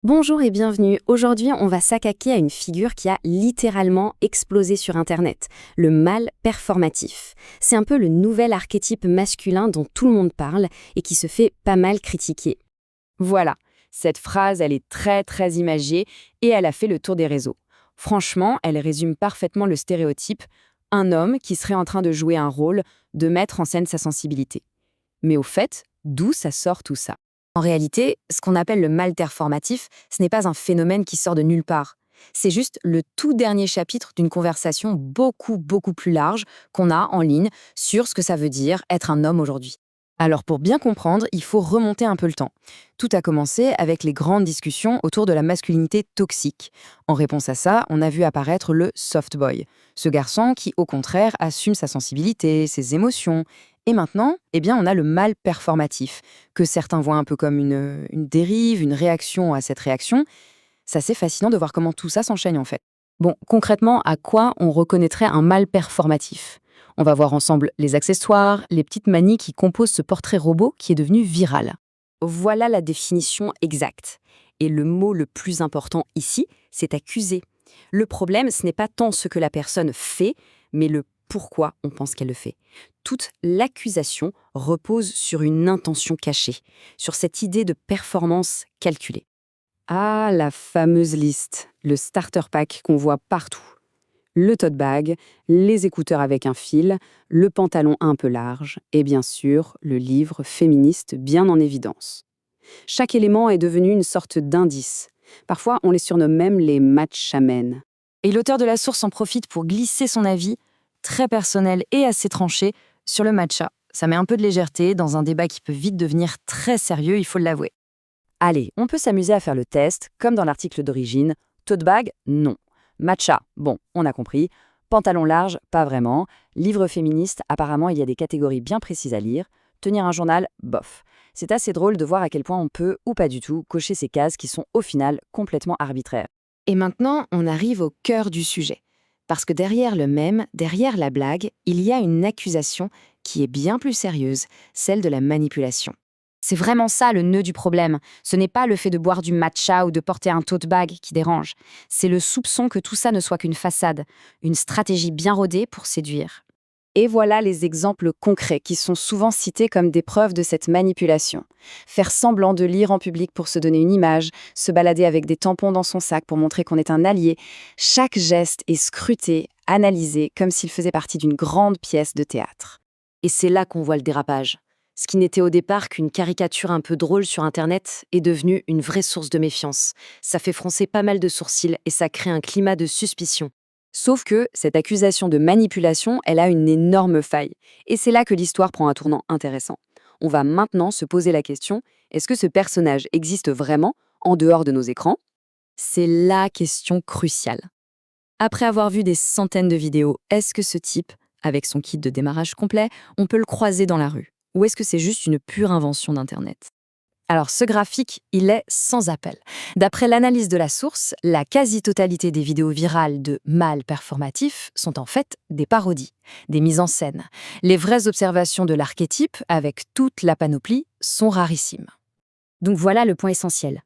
Bonjour et bienvenue. Aujourd'hui, on va s'attaquer à une figure qui a littéralement explosé sur Internet, le mâle performatif. C'est un peu le nouvel archétype masculin dont tout le monde parle et qui se fait pas mal critiquer. Voilà, cette phrase, elle est très imagée et elle a fait le tour des réseaux. Franchement, elle résume parfaitement le stéréotype, un homme qui serait en train de jouer un rôle, de mettre en scène sa sensibilité. Mais au fait, d'où ça sort tout ça? En réalité, ce qu'on appelle le mal performatif, ce n'est pas un phénomène qui sort de nulle part. C'est juste le tout dernier chapitre d'une conversation beaucoup plus large qu'on a en ligne sur ce que ça veut dire être un homme aujourd'hui. Alors pour bien comprendre, il faut remonter un peu le temps. Tout a commencé avec les grandes discussions autour de la masculinité toxique. En réponse à ça, on a vu apparaître le soft boy, ce garçon qui au contraire assume sa sensibilité, ses émotions. Et maintenant, on a le mâle performatif, que certains voient un peu comme une dérive, une réaction à cette réaction. C'est assez fascinant de voir comment tout ça s'enchaîne en fait. Bon, concrètement, à quoi on reconnaîtrait un mâle performatif? On va voir ensemble les accessoires, les petites manies qui composent ce portrait robot qui est devenu viral. Voilà la définition exacte. Et le mot le plus important ici, c'est accuser. Le problème, ce n'est pas tant ce que la personne fait, mais le pourquoi on pense qu'elle le fait. Toute l'accusation repose sur une intention cachée, sur cette idée de performance calculée. Ah, la fameuse liste, le starter pack qu'on voit partout. Le tote bag, les écouteurs avec un fil, le pantalon un peu large et bien sûr le livre féministe bien en évidence. Chaque élément est devenu une sorte d'indice. Parfois, on les surnomme même les matchamens. Et l'auteur de la source en profite pour glisser son avis, très personnel et assez tranché, sur le matcha. Ça met un peu de légèreté dans un débat qui peut vite devenir très sérieux, il faut l'avouer. Allez, on peut s'amuser à faire le test, comme dans l'article d'origine. Tote bag, non. Matcha, bon, on a compris. Pantalon large, pas vraiment. Livre féministe, apparemment il y a des catégories bien précises à lire. Tenir un journal, bof. C'est assez drôle de voir à quel point on peut, ou pas du tout, cocher ces cases qui sont au final complètement arbitraires. Et maintenant, on arrive au cœur du sujet. Parce que derrière le mème, derrière la blague, il y a une accusation qui est bien plus sérieuse, celle de la manipulation. C'est vraiment ça le nœud du problème. Ce n'est pas le fait de boire du matcha ou de porter un tote bag qui dérange. C'est le soupçon que tout ça ne soit qu'une façade, une stratégie bien rodée pour séduire. Et voilà les exemples concrets qui sont souvent cités comme des preuves de cette manipulation. Faire semblant de lire en public pour se donner une image, se balader avec des tampons dans son sac pour montrer qu'on est un allié. Chaque geste est scruté, analysé, comme s'il faisait partie d'une grande pièce de théâtre. Et c'est là qu'on voit le dérapage. Ce qui n'était au départ qu'une caricature un peu drôle sur Internet est devenu une vraie source de méfiance. Ça fait froncer pas mal de sourcils et ça crée un climat de suspicion. Sauf que cette accusation de manipulation, elle a une énorme faille. Et c'est là que l'histoire prend un tournant intéressant. On va maintenant se poser la question, est-ce que ce personnage existe vraiment en dehors de nos écrans? C'est la question cruciale. Après avoir vu des centaines de vidéos, est-ce que ce type, avec son kit de démarrage complet, on peut le croiser dans la rue? Ou est-ce que c'est juste une pure invention d'Internet? Alors, ce graphique, il est sans appel. D'après l'analyse de la source, la quasi-totalité des vidéos virales de mâles performatifs sont en fait des parodies, des mises en scène. Les vraies observations de l'archétype, avec toute la panoplie, sont rarissimes. Donc voilà le point essentiel.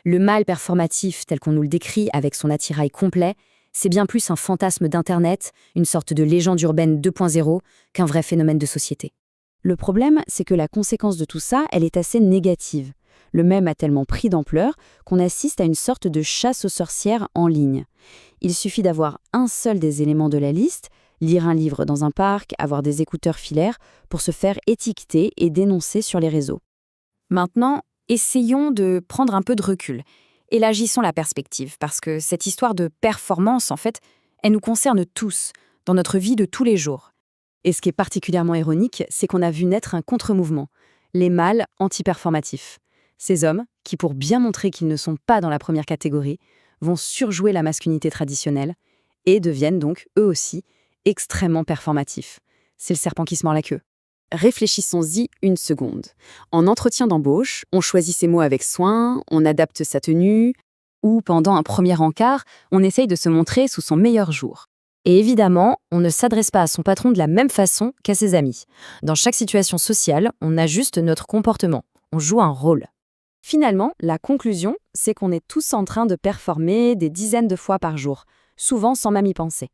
Le mâle performatif, tel qu'on nous le décrit avec son attirail complet, c'est bien plus un fantasme d'Internet, une sorte de légende urbaine 2.0, qu'un vrai phénomène de société. Le problème, c'est que la conséquence de tout ça, elle est assez négative. Le mème a tellement pris d'ampleur qu'on assiste à une sorte de chasse aux sorcières en ligne. Il suffit d'avoir un seul des éléments de la liste, lire un livre dans un parc, avoir des écouteurs filaires, pour se faire étiqueter et dénoncer sur les réseaux. Maintenant, essayons de prendre un peu de recul. Élargissons la perspective, parce que cette histoire de performance, en fait, elle nous concerne tous, dans notre vie de tous les jours. Et ce qui est particulièrement ironique, c'est qu'on a vu naître un contre-mouvement, les mâles anti-performatifs. Ces hommes, qui pour bien montrer qu'ils ne sont pas dans la première catégorie, vont surjouer la masculinité traditionnelle et deviennent donc, eux aussi, extrêmement performatifs. C'est le serpent qui se mord la queue. Réfléchissons-y une seconde. En entretien d'embauche, on choisit ses mots avec soin, on adapte sa tenue, ou pendant un premier encart, on essaye de se montrer sous son meilleur jour. Et évidemment, on ne s'adresse pas à son patron de la même façon qu'à ses amis. Dans chaque situation sociale, on ajuste notre comportement, on joue un rôle. Finalement, la conclusion, c'est qu'on est tous en train de performer des dizaines de fois par jour, souvent sans même y penser.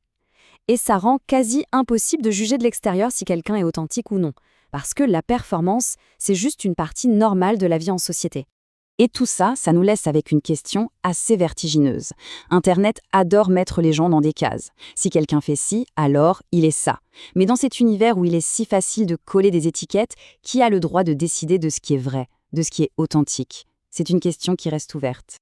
Et ça rend quasi impossible de juger de l'extérieur si quelqu'un est authentique ou non, parce que la performance, c'est juste une partie normale de la vie en société. Et tout ça, ça nous laisse avec une question assez vertigineuse. Internet adore mettre les gens dans des cases. Si quelqu'un fait ci, alors il est ça. Mais dans cet univers où il est si facile de coller des étiquettes, qui a le droit de décider de ce qui est vrai, de ce qui est authentique? C'est une question qui reste ouverte.